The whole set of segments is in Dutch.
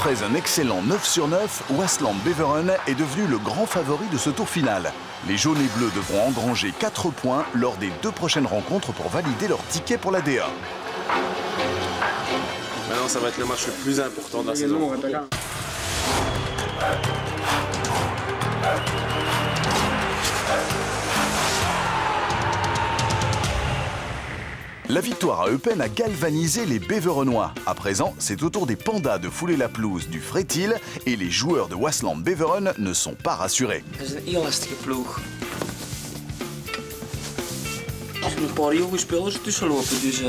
Après un excellent 9 sur 9, Waasland Beveren est devenu le grand favori de ce tour final. Les jaunes et bleus devront engranger 4 points lors des 2 prochaines rencontres pour valider leur ticket pour la D1. Maintenant, ça va être le match le plus important de la saison. La victoire à Eupen a galvanisé les Beverenois. À présent, c'est au tour des pandas de fouler la pelouse du Frétil et les joueurs de Waasland Beveren ne sont pas rassurés. Dat is een heel lastige ploeg. Er zijn een paar jonge spelers tussen lopen, dus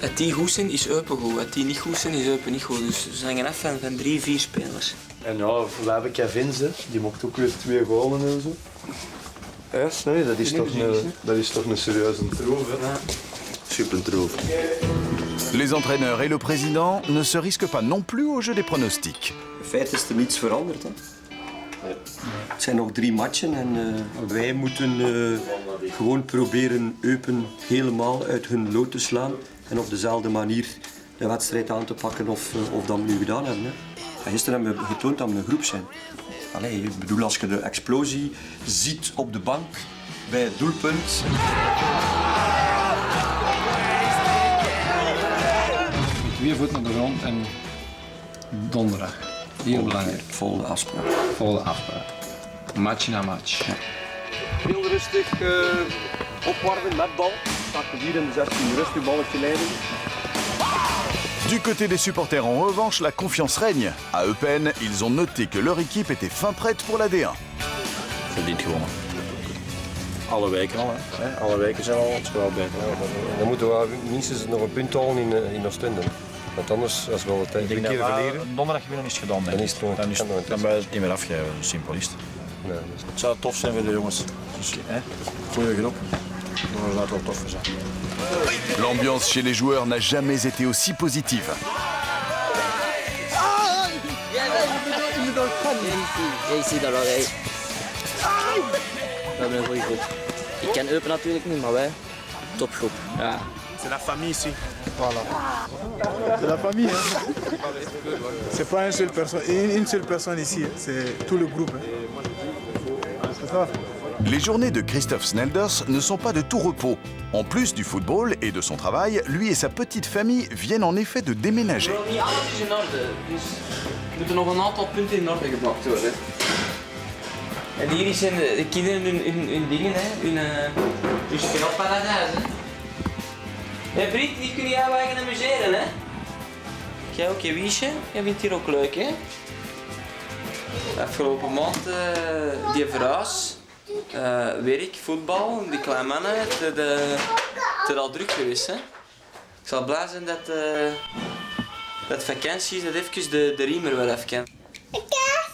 als die goed zijn, is Eupen goed. Als die niet goed zijn, is Eupen niet goed. Dus ze hangen af van 3, 4 spelers. En ja, we hebben Kevin, die maakt ook weer 2 goalen en zo. Ja, nee, dat is toch een serieuze troef. Ja. Super troef. Les entraîneurs et le président ne se risquent pas non plus au jeu des pronostics. In feite is er niets veranderd. Hè. Het zijn nog 3 matchen en wij moeten gewoon proberen Eupen helemaal uit hun lood te slaan en op dezelfde manier de wedstrijd aan te pakken of dat we nu gedaan hebben. Hè. En gisteren hebben we getoond dat we een groep zijn. Allee, ik bedoel, als je de explosie ziet op de bank bij het doelpunt. Met 2 voeten op de grond en donderdag. Heel belangrijk. Volgende afspraak. Volgende afspraak. Match na match. Ja. Heel rustig opwarmen met bal. Staat hier in de 16, rustig balletje leiden. Du côté des supporters en revanche, la confiance règne. À Eupen, ils ont noté que leur équipe était fin prête pour la D1. Verdient gewonnen. Alle weken al, hè? Alle weken zijn al het spel beter. Dan moeten we minstens nog een punt halen in Oostende. Want anders, als we altijd een keer verliezen... Donderdag winnen is het gedaan, denk ik. Dan is het niet meer afgeven, simpel is het. Nee, Het zou tof zijn voor de jongens. Dus, goeie groep. Dat laat wel tof zijn. L'ambiance chez les joueurs n'a jamais été aussi positive. Jij ziet dat al, hè. We hebben een goede groep. Ik ken Eupen natuurlijk niet, maar wij, topgroep. Ja. C'est la famille ici. Voilà. C'est la famille. Hein. C'est pas une seule personne ici, c'est tout le groupe. Hein. C'est ça. Les journées de Christophe Snelders ne sont pas de tout repos. En plus du football et de son travail, lui et sa petite famille viennent en effet de déménager. Niet alles is in orde, dus er moeten nog een aantal punten in orde gebracht worden. En hier zijn de kinderen hun dingen, hun speelparadijs. Hé Brit, hier kun je jou eigen amuseren, hè? Jij ook, je Wiesje? Jij vindt het hier ook leuk, hè? Afgelopen maand die verhuis. Werk, voetbal, die kleine mannen, het is al druk geweest. Hè? Ik zal blij zijn dat vakantie is, dat even de riem er wel even kan.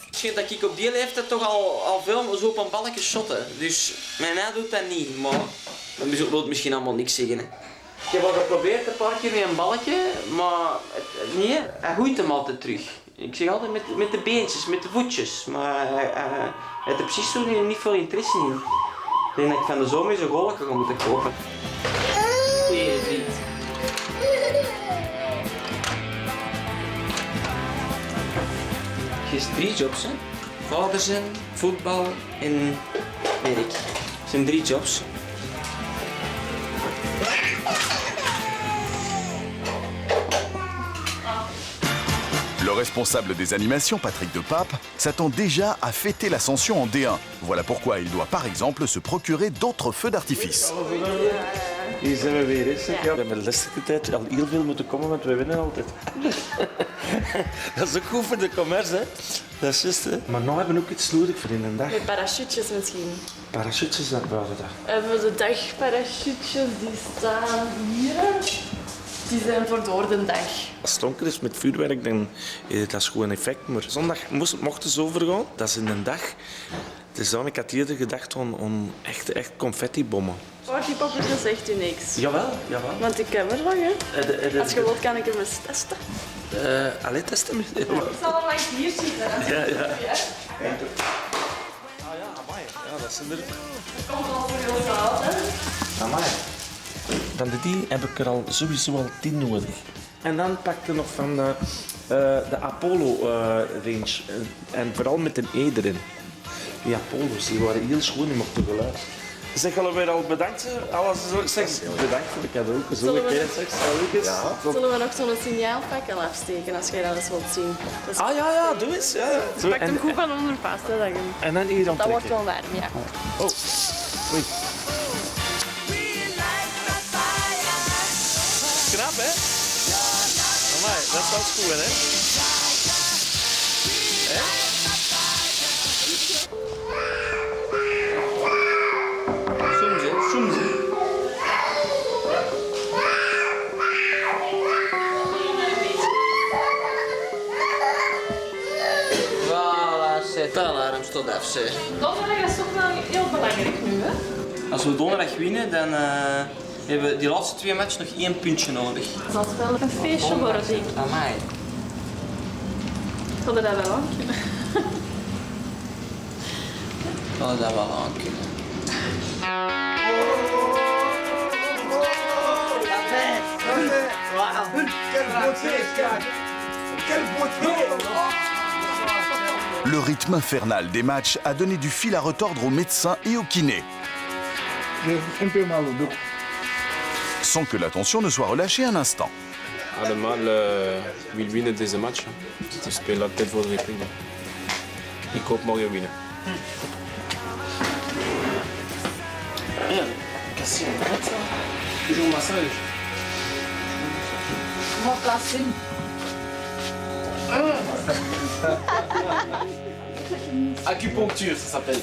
Misschien dat ik op die leeftijd toch al veel zo op een balkje shotten. Dus mijn naam doet dat niet, maar dat wil misschien allemaal niks zeggen. Hè. Ik heb al geprobeerd een paar keer met een balkje, maar nee, hij gooit hem altijd terug. Ik zeg altijd met de beentjes, met de voetjes, maar hij heeft er precies zo niet veel interesse in. Ik denk dat ik van de zomer eens een goalje ga moeten kopen. Goeie vriend. Je hebt 3 jobs, hè? Vader zijn, voetbal en werk. Het zijn 3 jobs. Le responsable des animations, Patrick de Pape, s'attend déjà à fêter l'ascension en D1. Voilà pourquoi il doit par exemple se procurer d'autres feux d'artifice. Hier zijn we weer, hè? We hebben de laatste tijd al heel veel moeten komen, want wij winnen altijd. Dat is ook goed voor de commerce, hè? Dat is juist, hè? Maar nu hebben we ook iets nodig voor in een dag. Met parachutjes misschien. Parachutjes, dat waren dat. Hebben we de dagparachutjes, die staan hier. Die zijn voor door de dag. Als het donker is met vuurwerk, dan dat is gewoon een effect. Maar zondag mocht het zo vergaan. Dat is in een dag. Dus dan, ik had eerder gedacht om echt confettibommen. Partypoppetjes zegt u niks. Jawel. Want ik heb er nog, hè. Als je wilt, kan ik hem eens testen. Allee, testen me. Ik zal hem langs hier zitten. Ja. Ja. Ja, dat zijn er. Dat komt al voor jullie verhaal, hè. Amai. Van die heb ik er al sowieso al 10 nodig. En dan pakte nog van de Apollo range. En vooral met een E erin. Die Apollo's die waren heel schoon, die mochten geluid. Zeg alweer al bedankt. Alles zeg bedankt voor de cadeau. Zullen we nog zo'n signaalpakkel afsteken als jij dat eens wilt zien? Dus Ja, doe eens. Ja. je pakt hem goed van onder vast. Hè, En dan hier dat onttrekken. wordt wel warm, ja. Oh, oei. Knap, hè? Amai, dat is wel goed, hè? Soms, hè. Voilà, zet de alarm tot af, zeg. Donderdag is toch wel heel belangrijk nu, hè? Als we donderdag winnen, dan hebben we die laatste 2 matchen nog 1 puntje nodig. Dat zal wel een feestje worden, denk ik. Amai. Hadden dat wel aan kunnen. Zal dat wel aan kunnen. Le rythme infernal des matchs a donné du fil à retordre aux médecins et aux kinés. J'ai un peu mal au dos. Sans que la tension ne soit relâchée un instant. Allemaal wil winnen deze match. We spelen altijd voor de repliek. Ik hoop morgen winnen. Ja, cassé un bras, ça. Toujours un massage. Comment placer? Acupuncture, ça s'appelle.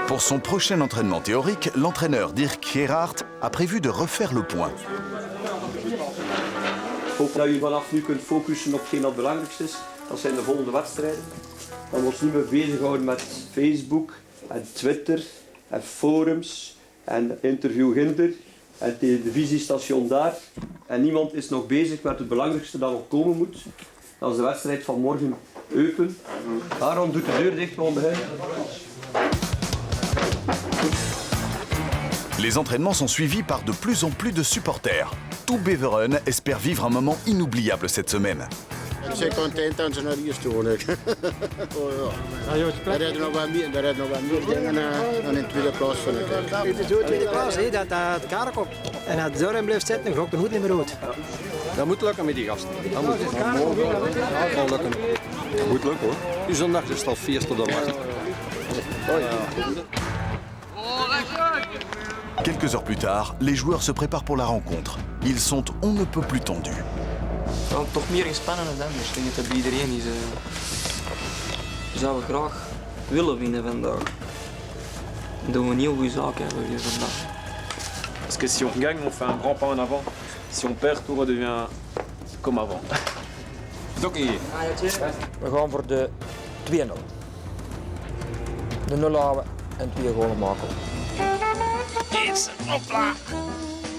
Pour son prochain entraînement théorique, l'entraîneur Dirk Gerhardt a prévu de refaire le point. Ik hoop dat je vanaf nu kunt focussen op hetgeen dat het belangrijkste is. Dat zijn de volgende wedstrijden. Dat we ons niet meer bezighouden met Facebook en Twitter en forums en interview Ginder en televisiestation daar. En niemand is nog bezig met het belangrijkste dat nog komen moet. Dat is de wedstrijd van morgen Eupen. Daarom doet de deur dicht van begin. Les entraînements sont suivis par de plus en plus de supporters. Tout Beveren espère vivre un moment inoubliable cette semaine. We zijn content dat ze naar hier toe. Daar hebben nog wat meer dingen dan in tweede plaats van elkaar. Het is zo tweede klas, dat de kaart op. En als het zo blijft zitten, dan gaat het goed niet meer uit. Dat moet lukken met die gasten. Dat moet lukken. Dat moet lukken hoor. Nu zondag is het al feest op de markt. Quelques heures plus tard, les joueurs se préparent pour la rencontre. Ils sont on ne peut plus tendus. Wel toch meer gespannen dan anders. Ik denk dat bij iedereen is. Zouden we graag willen winnen vandaag. Dan doen we een heel goede zaak hebben weer vandaag. Parce que si on gagne, on fait un grand pas en avant. Si on perd, tout redevient comme avant. Donc, We gaan voor de 2-0. De 0 houden en 2 golen maken.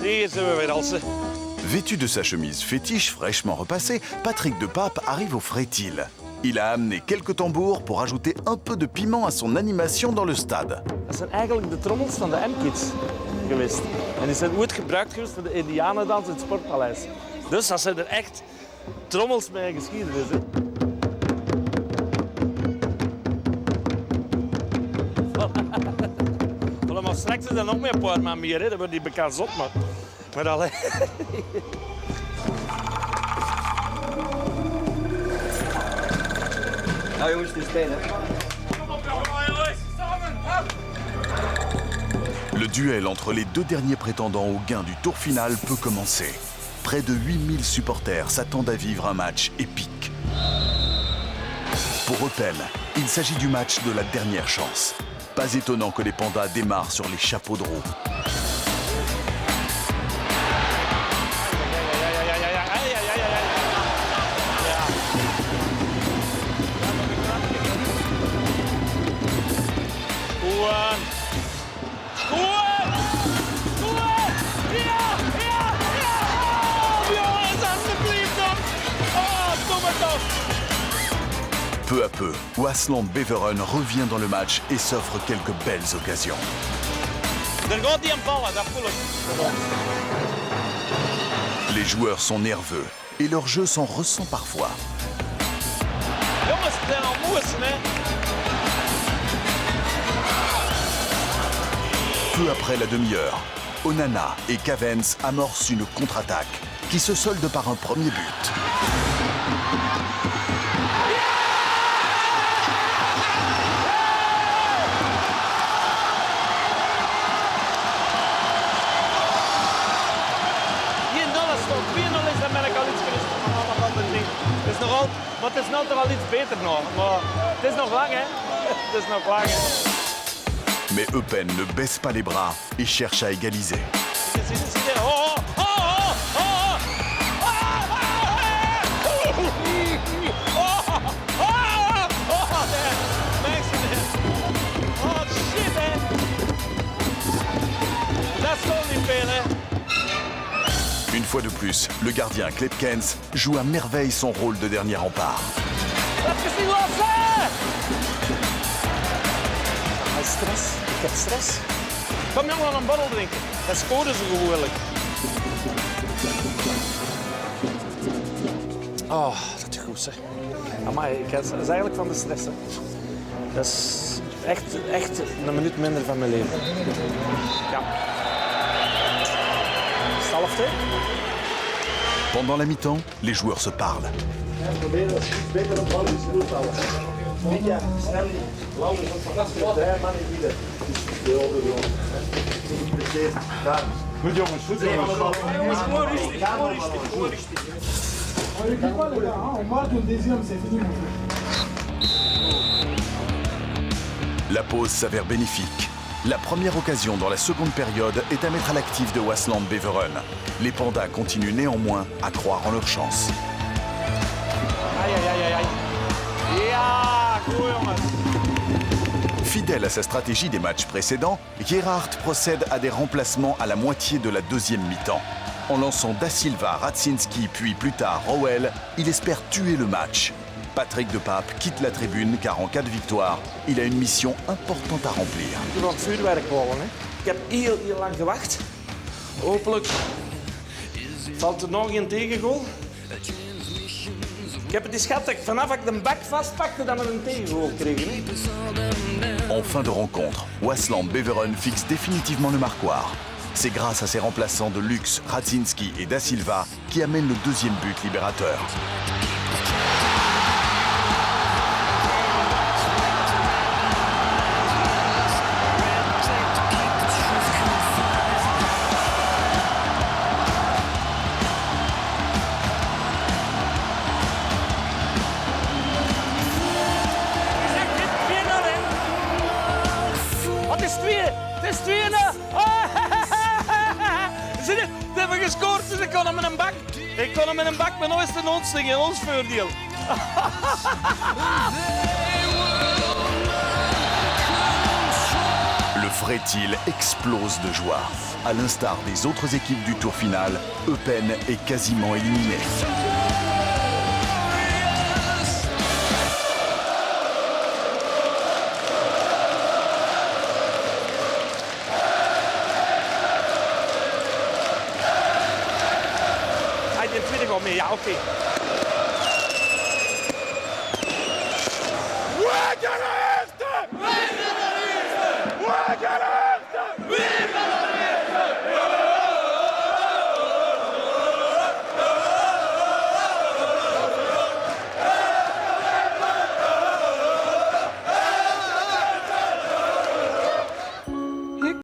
Hier zijn we weer, Alse. Vêtu de sa chemise fétiche fraîchement repassée, Patrick de Pape arrive au Frétil. Il a amené quelques tambours pour ajouter un peu de piment à son animation dans le stade. Dat zijn eigenlijk de trommels van de M-Kids geweest. En die zijn ooit gebruikt geweest voor de Indianendans in het Sportpaleis. Dus dat zijn er echt trommels met geschiedenis. Hè. Maar straks is er nog meer een paar man meer, hè. Dat wordt die bekend zot, maar allee. Nou jongens, het is pijn hè. Le duel entre les deux derniers prétendants au gain du tour final peut commencer. Près de 8000 supporters s'attendent à vivre un match épique. Pour Opel, il s'agit du match de la dernière chance. Pas étonnant que les pandas démarrent sur les chapeaux de roue. Peu à peu, Waasland Beveren revient dans le match et s'offre quelques belles occasions. Les joueurs sont nerveux et leur jeu s'en ressent parfois. Peu après la demi-heure, Onana et Cavens amorcent une contre-attaque qui se solde par un premier but. Maar het is nou toch al iets beter nog. Maar het is nog lang, hè? Het is nog lang, hè? Mais Eupen ne baisse pas les bras et cherche à égaliser. Une fois de plus, le gardien Klepkens joue à merveille son rôle de dernier rempart. Stress. Ik heb stress. Kom jongen, nog een borrel drinken. Dat scoren ze gewoonlijk. Oh, dat is goed, zeg. Amai, dat is eigenlijk van de stress, hè. Dat is echt een minuut minder van mijn leven. Ja. Stalfte. Pendant la mi-temps, les joueurs se parlent. Goed jongens, goed jongens. Gewoon rustig. La pause s'avère bénéfique. La première occasion dans la seconde période est à mettre à l'actif de Waasland Beveren. Les Pandas continuent néanmoins à croire en leur chance. Fidèle à sa stratégie des matchs précédents, Gerhardt procède à des remplacements à la moitié de la deuxième mi-temps. En lançant Da Silva, Radzinski puis plus tard Rowell, il espère tuer le match. Patrick de Pape quitte la tribune car en cas de victoire, il a une mission importante à remplir. Ik wil het vuurwerk bouwen, hè. Ik heb heel lang gewacht. Hopelijk valt er nog een tegengoal. Ik heb het eens gehad dat ik vanaf ik de bak vastpakte dat we een tegengoal kregen. Hè. En fin de rencontre, Waasland Beveren fixe définitivement le marquoir. C'est grâce à ses remplaçants de luxe, Radzinski et Da Silva, qui amènent le deuxième but libérateur. Het is 2-0. Ze hebben gescoord, dus ik kon hem met een bak. Ik kon hem met een bak, maar nu is het ons ding, in ons voordeel. Le Vretil explose de joie. À l'instar des autres équipes du tour final, Eupen est quasiment éliminé. Ja, oké.